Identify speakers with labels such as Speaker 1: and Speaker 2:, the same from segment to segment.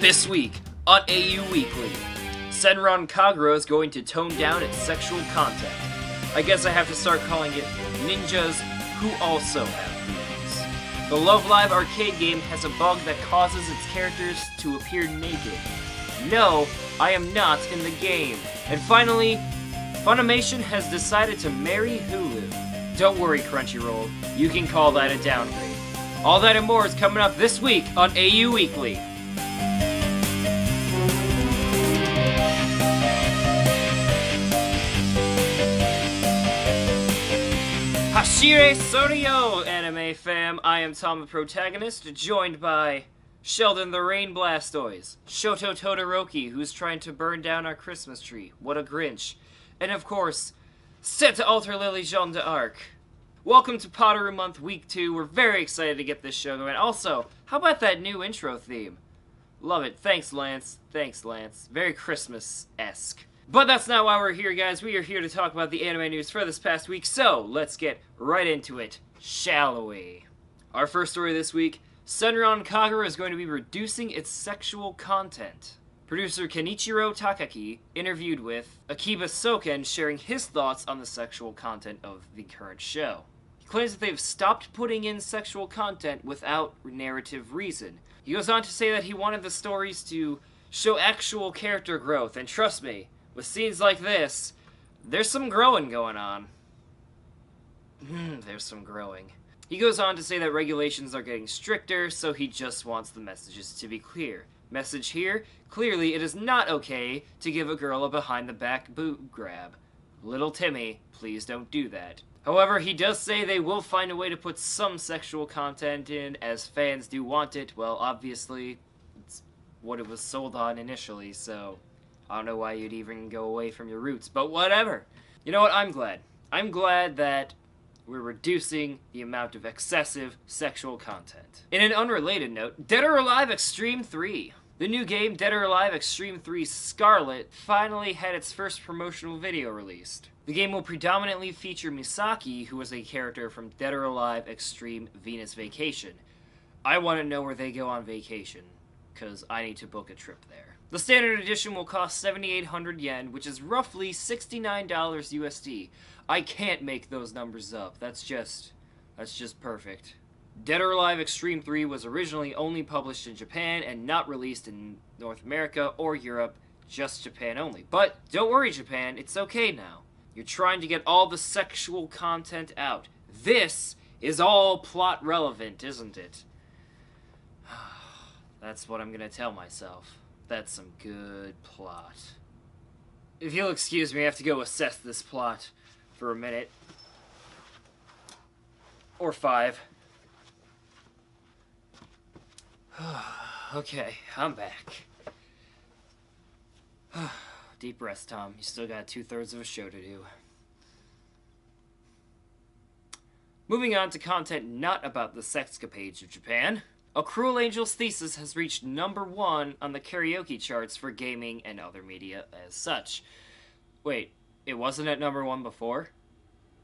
Speaker 1: This week on AU Weekly, Senran Kaura is going to tone down its sexual content. I guess I have to start calling it ninjas who also have boobs. The Love Live arcade game has a bug that causes its characters to appear naked. No, I am not in the game. And finally, Funimation has decided to marry Hulu. Don't worry, Crunchyroll, you can call that a downgrade. All that and more is coming up this week on AU Weekly. Hashire Soryo, anime fam. I am Tom the Protagonist, joined by Sheldon the Rain Blastoise, Shoto Todoroki, who's trying to burn down our Christmas tree. What a Grinch. And of course, set to alter Lily Jeanne d'Arc. Welcome to Padoru Month Week 2. We're very excited to get this show going. Also, how about that new intro theme? Love it. Thanks, Lance. Very Christmas-esque. But that's not why we're here, guys. We are here to talk about the anime news for this past week, so let's get right into it, shall we? Our first story this week, Senran Kaura is going to be reducing its sexual content. Producer Kenichiro Takaki interviewed with Akiba Soken, sharing his thoughts on the sexual content of the current show. He claims that they've stopped putting in sexual content without narrative reason. He goes on to say that he wanted the stories to show actual character growth, and trust me, with scenes like this, there's some growing going on. There's some growing. He goes on to say that regulations are getting stricter, so he just wants the messages to be clear. Message here, clearly it is not okay to give a girl a behind-the-back boob grab. Little Timmy, please don't do that. However, he does say they will find a way to put some sexual content in, as fans do want it. Well, obviously, it's what it was sold on initially, so I don't know why you'd even go away from your roots, but whatever. You know what, I'm glad. I'm glad that we're reducing the amount of excessive sexual content. In an unrelated note, Dead or Alive Xtreme 3. The new game, Dead or Alive Xtreme 3 Scarlet, finally had its first promotional video released. The game will predominantly feature Misaki, who is a character from Dead or Alive Extreme Venus Vacation. I want to know where they go on vacation, because I need to book a trip there. The standard edition will cost 7,800 yen, which is roughly $69 USD. I can't make those numbers up. That's just perfect. Dead or Alive Extreme 3 was originally only published in Japan and not released in North America or Europe, just Japan only. But don't worry, Japan, it's okay now. You're trying to get all the sexual content out. This is all plot relevant, isn't it? That's what I'm gonna tell myself. That's some good plot. If you'll excuse me, I have to go assess this plot for a minute. Or 5. Okay, I'm back. Deep rest, Tom. You still got 2/3 of a show to do. Moving on to content not about the sexcapades of Japan. A Cruel Angel's Thesis has reached #1 on the karaoke charts for gaming and other media as such. Wait, it wasn't at #1 before?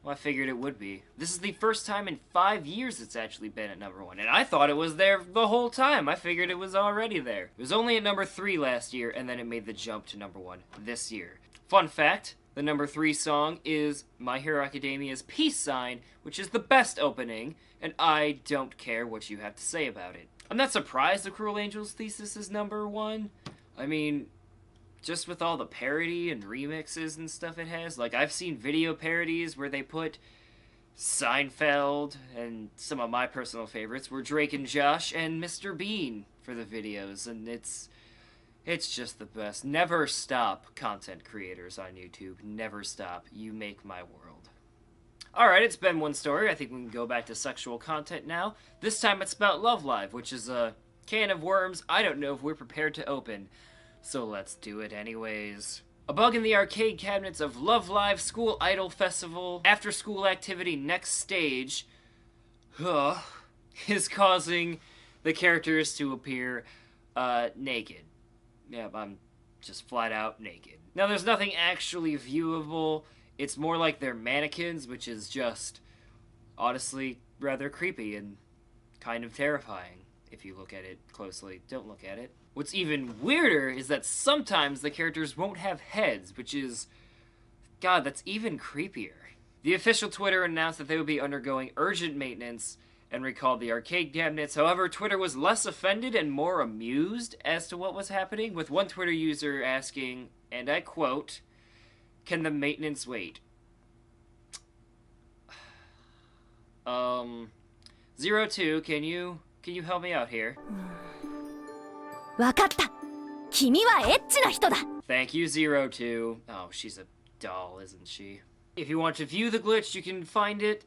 Speaker 1: Well, I figured it would be. This is the first time in 5 years it's actually been at #1, and I thought it was there the whole time. I figured it was already there. It was only at #3 last year, and then it made the jump to #1 this year. Fun fact, the #3 song is My Hero Academia's Peace Sign, which is the best opening, and I don't care what you have to say about it. I'm not surprised the Cruel Angel's Thesis is #1. I mean, just with all the parody and remixes and stuff it has. Like, I've seen video parodies where they put Seinfeld, and some of my personal favorites were Drake and Josh and Mr. Bean for the videos, and it's just the best. Never stop, content creators on YouTube. Never stop. You make my world. Alright, it's been one story. I think we can go back to sexual content now. This time it's about Love Live, which is a can of worms I don't know if we're prepared to open. So let's do it anyways. A bug in the arcade cabinets of Love Live School Idol Festival After School Activity Next Stage is causing the characters to appear naked. Yeah, I'm just flat out naked. Now, there's nothing actually viewable. It's more like they're mannequins, which is just honestly rather creepy and kind of terrifying. if you look at it closely. Don't look at it. What's even weirder is that sometimes the characters won't have heads, which is... God, that's even creepier. The official Twitter announced that they would be undergoing urgent maintenance and recalled the arcade cabinets. However, Twitter was less offended and more amused as to what was happening, with one Twitter user asking, and I quote, "Can the maintenance wait?" 02, can you help me out here?
Speaker 2: わかった。君はエッチな人だ。
Speaker 1: Thank you, 02. Oh, she's a doll, isn't she? If you want to view the glitch, you can find it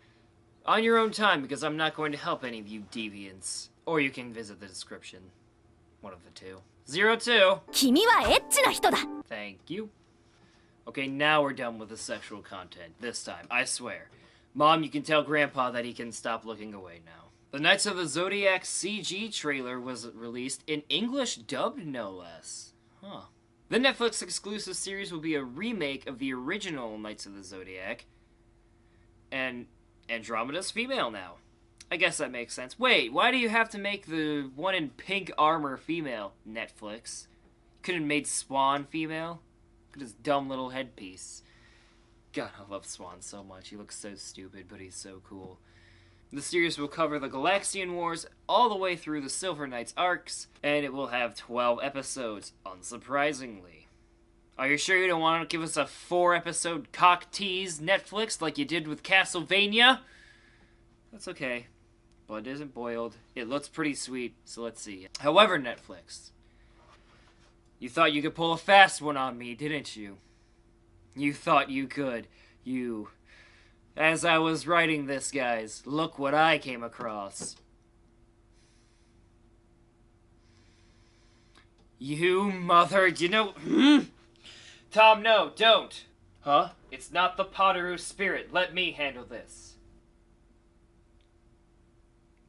Speaker 1: on your own time, because I'm not going to help any of you deviants. Or you can visit the description. One of the two. 02.
Speaker 2: 君はエッチな人だ.
Speaker 1: Thank you. Okay, now we're done with the sexual content. This time, I swear. Mom, you can tell Grandpa that he can stop looking away now. The Knights of the Zodiac CG trailer was released in English dubbed, no less. Huh. The Netflix exclusive series will be a remake of the original Knights of the Zodiac. And Andromeda's female now. I guess that makes sense. Wait, why do you have to make the one in pink armor female, Netflix? Couldn't have made Swan female? Look at his dumb little headpiece. God, I love Swan so much. He looks so stupid, but he's so cool. The series will cover the Galaxian Wars all the way through the Silver Knights arcs, and it will have 12 episodes, unsurprisingly. Are you sure you don't want to give us a 4-episode cock tease, Netflix, like you did with Castlevania? That's okay. Blood isn't boiled. It looks pretty sweet, so let's see. However, Netflix, you thought you could pull a fast one on me, didn't you? You thought you could. You... As I was writing this, guys, look what I came across. You mother... You know... Tom, no, don't. Huh? It's not the Padoru spirit. Let me handle this.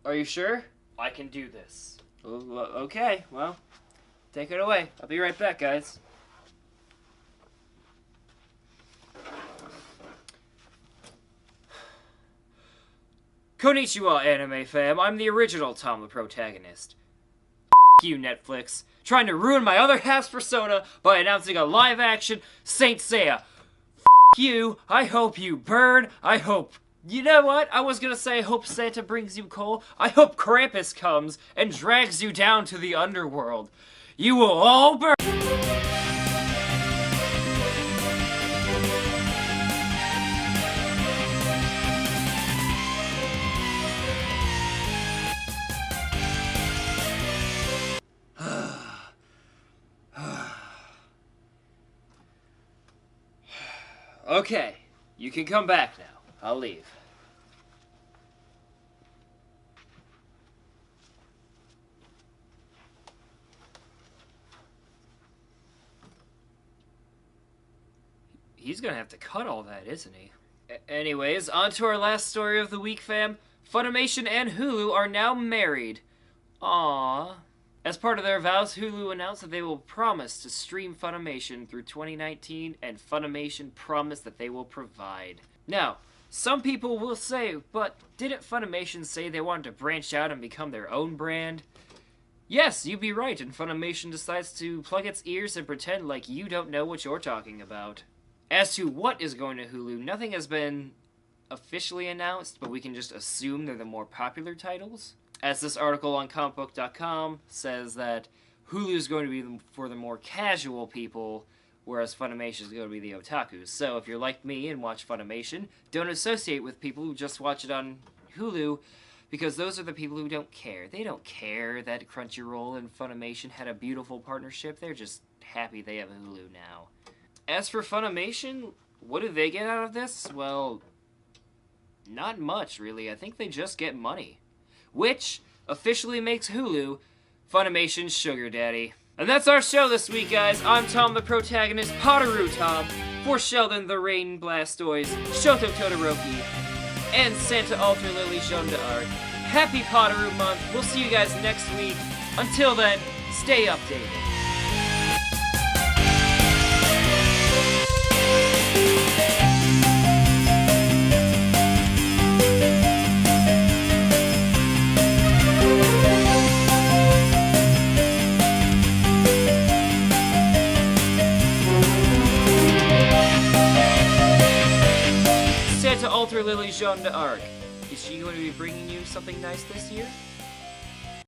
Speaker 1: Are you sure? I can do this. Okay, well, take it away. I'll be right back, guys. Konnichiwa, anime fam. I'm the original Tom the Protagonist. F*** you, Netflix. Trying to ruin my other half's persona by announcing a live-action Saint Seiya. F*** you. I hope you burn. I hope... You know what? I was gonna say I hope Santa brings you coal. I hope Krampus comes and drags you down to the underworld. You will all burn... Okay, you can come back now. I'll leave. He's gonna have to cut all that, isn't he? Anyways, on to our last story of the week, fam. Funimation and Hulu are now married. Aww. As part of their vows, Hulu announced that they will promise to stream Funimation through 2019, and Funimation promised that they will provide. Now, some people will say, but didn't Funimation say they wanted to branch out and become their own brand? Yes, you'd be right, and Funimation decides to plug its ears and pretend like you don't know what you're talking about. As to what is going to Hulu, nothing has been officially announced, but we can just assume they're the more popular titles. As this article on comicbook.com says that Hulu is going to be for the more casual people, whereas Funimation is going to be the otakus. So if you're like me and watch Funimation, don't associate with people who just watch it on Hulu, because those are the people who don't care. They don't care that Crunchyroll and Funimation had a beautiful partnership. They're just happy they have Hulu now. As for Funimation, what do they get out of this? Well, not much, really. I think they just get money. Which officially makes Hulu Funimation's sugar daddy. And that's our show this week, guys. I'm Tom the Protagonist, Padoru Tom, for Sheldon the Rain Blastoise, Shoto Todoroki, and Santa Alter Lily Jeanne d'Arc. Happy Padoru Month. We'll see you guys next week. Until then, stay updated. Walter Lily Jeanne d'Arc. Is she going to be bringing you something nice this year?